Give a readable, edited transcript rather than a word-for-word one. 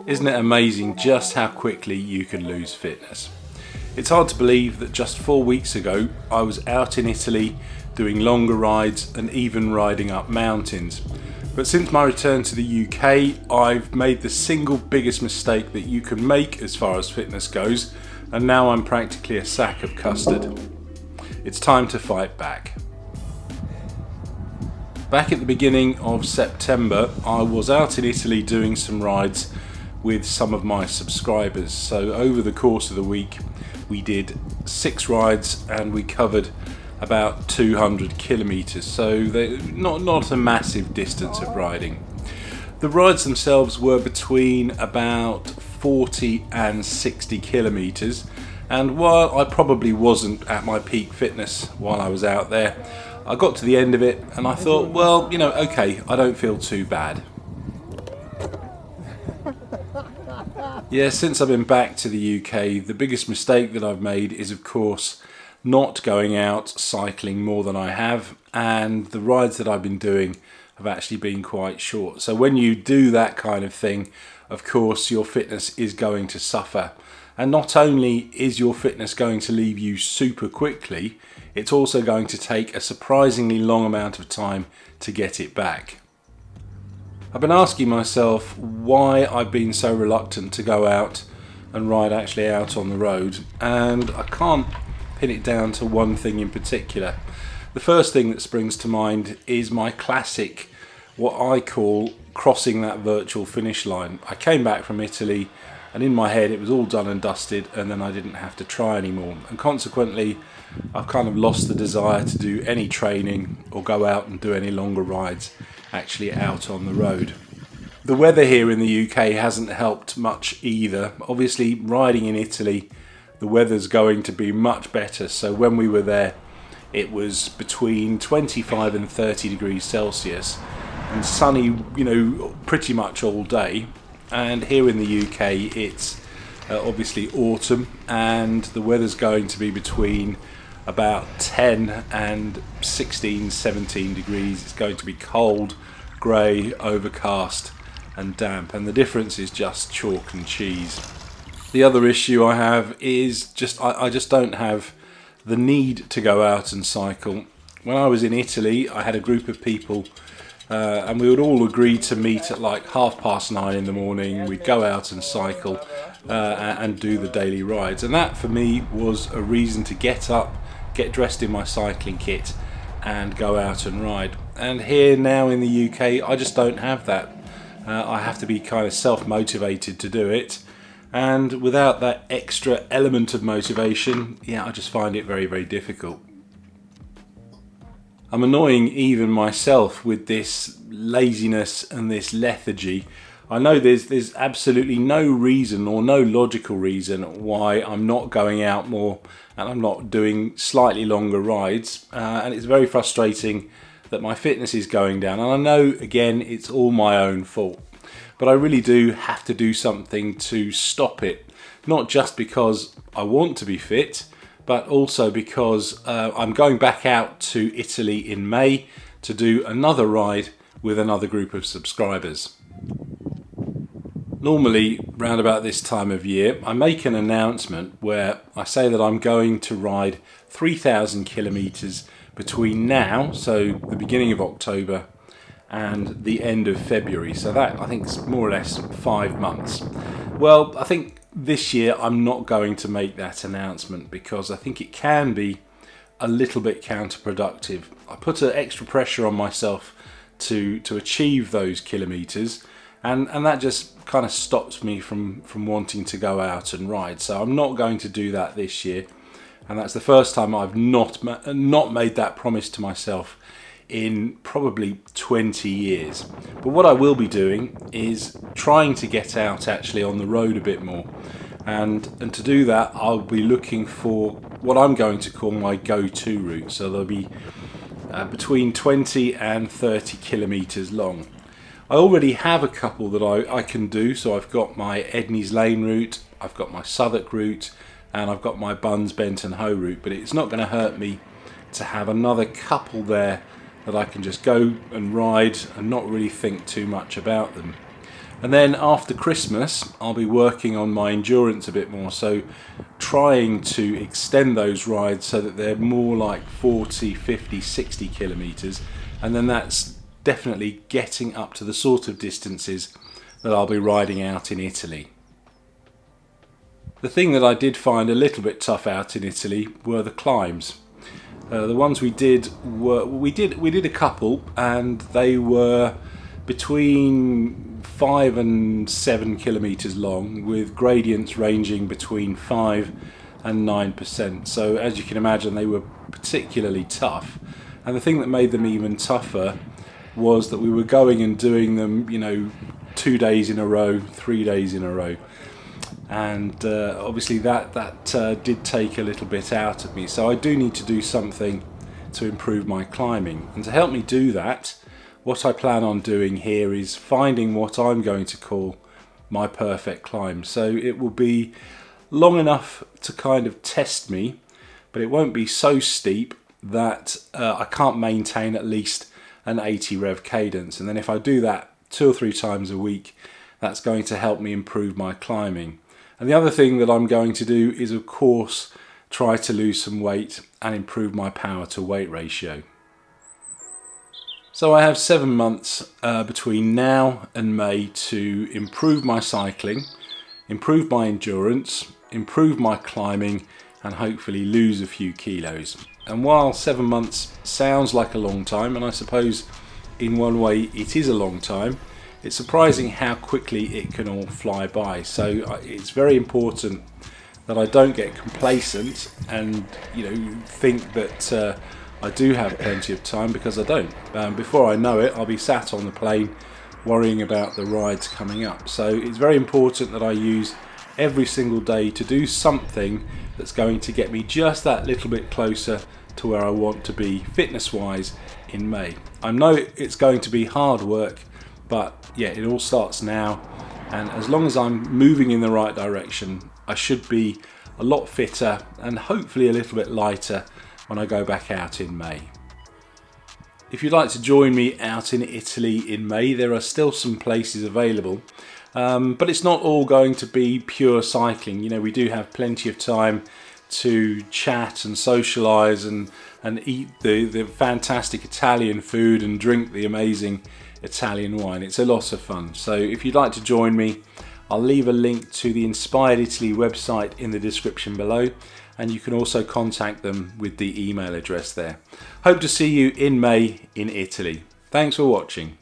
Isn't it amazing just how quickly you can lose fitness? It's hard to believe that just 4 weeks ago I was out in Italy doing longer rides and even riding up mountains. But since my return to the UK, I've made the single biggest mistake that you can make as far as fitness goes, and now I'm practically a sack of custard. It's time to fight back. Back at the beginning of September, I was out in Italy doing some rides with some of my subscribers. So over the course of the week, we did 6 rides and we covered about 200 kilometers. So not a massive distance of riding. The rides themselves were between about 40 and 60 kilometers. And while I probably wasn't at my peak fitness while I was out there, I got to the end of it and I thought, well, okay, I don't feel too bad. Yeah, since I've been back to the UK, the biggest mistake that I've made is, of course, not going out cycling more than I have, and the rides that I've been doing have actually been quite short. So when you do that kind of thing, of course, your fitness is going to suffer. And not only is your fitness going to leave you super quickly, it's also going to take a surprisingly long amount of time to get it back. I've been asking myself why I've been so reluctant to go out and ride actually out on the road, and I can't pin it down to one thing in particular. The first thing that springs to mind is my classic, what I call crossing that virtual finish line. I came back from Italy and in my head it was all done and dusted, and then I didn't have to try anymore, and consequently I've kind of lost the desire to do any training or go out and do any longer rides actually out on the road. The weather here in the UK hasn't helped much either. Obviously, riding in Italy, the weather's going to be much better. So when we were there, it was between 25 and 30 degrees Celsius and sunny, pretty much all day. And here in the UK, it's obviously autumn, and the weather's going to be between about 10 and 16, 17 degrees. It's going to be cold, grey, overcast and damp, and the difference is just chalk and cheese. The other issue I have is I just don't have the need to go out and cycle. When I was in Italy, I had a group of people and we would all agree to meet at like 9:30 in the morning. We'd go out and cycle and do the daily rides, and that for me was a reason to get up, get dressed in my cycling kit and go out and ride. And here now in the UK, I just don't have that. I have to be kind of self-motivated to do it, and without that extra element of motivation, I just find it very, very difficult. I'm annoying even myself with this laziness and this lethargy. I know there's absolutely no reason or no logical reason why I'm not going out more and I'm not doing slightly longer rides, and it's very frustrating that my fitness is going down, and I know again it's all my own fault, but I really do have to do something to stop it, not just because I want to be fit, but also because I'm going back out to Italy in May to do another ride with another group of subscribers. Normally, round about this time of year, I make an announcement where I say that I'm going to ride 3,000 kilometres between now, so the beginning of October, and the end of February. So that, I think, is more or less 5 months. Well, I think this year I'm not going to make that announcement because I think it can be a little bit counterproductive. I put an extra pressure on myself to achieve those kilometres, and that just kind of stops me from wanting to go out and ride. So I'm not going to do that this year, and that's the first time I've not made that promise to myself in probably 20 years. But what I will be doing is trying to get out actually on the road a bit more, and to do that I'll be looking for what I'm going to call my go-to route. So there'll be between 20 and 30 kilometres long. I already have a couple that I can do. So I've got my Edney's Lane route, I've got my Southwark route, and I've got my Buns, Benton Hoe route, but it's not going to hurt me to have another couple there that I can just go and ride and not really think too much about them. And then after Christmas, I'll be working on my endurance a bit more, so trying to extend those rides so that they're more like 40, 50, 60 kilometers. And then that's definitely getting up to the sort of distances that I'll be riding out in Italy. The thing that I did find a little bit tough out in Italy were the climbs. The ones we did were, we did a couple, and they were between 5 and 7 kilometers long, with gradients ranging between 5 and 9%. So as you can imagine, they were particularly tough. And the thing that made them even tougher was that we were going and doing them, 2 days in a row, 3 days in a row. And obviously that did take a little bit out of me. So I do need to do something to improve my climbing. And to help me do that, what I plan on doing here is finding what I'm going to call my perfect climb. So it will be long enough to kind of test me, but it won't be so steep that I can't maintain at least an 80 rev cadence. And then if I do that 2 or 3 times a week, that's going to help me improve my climbing. And the other thing that I'm going to do is, of course, try to lose some weight and improve my power to weight ratio. So I have 7 months between now and May to improve my cycling, improve my endurance, improve my climbing, and hopefully lose a few kilos. And while 7 months sounds like a long time, and I suppose in one way it is a long time, it's surprising how quickly it can all fly by. So it's very important that I don't get complacent and think that I do have plenty of time, because I don't. Before I know it, I'll be sat on the plane worrying about the rides coming up. So it's very important that I use every single day to do something that's going to get me just that little bit closer to where I want to be fitness wise in May. I know it's going to be hard work, but yeah, it all starts now, and as long as I'm moving in the right direction, I should be a lot fitter and hopefully a little bit lighter when I go back out in May. If you'd like to join me out in Italy in May, there are still some places available, but it's not all going to be pure cycling. We do have plenty of time to chat and socialise and eat the fantastic Italian food and drink the amazing Italian wine. It's a lot of fun. So if you'd like to join me, I'll leave a link to the Inspired Italy website in the description below, and you can also contact them with the email address there. Hope to see you in May in Italy. Thanks for watching.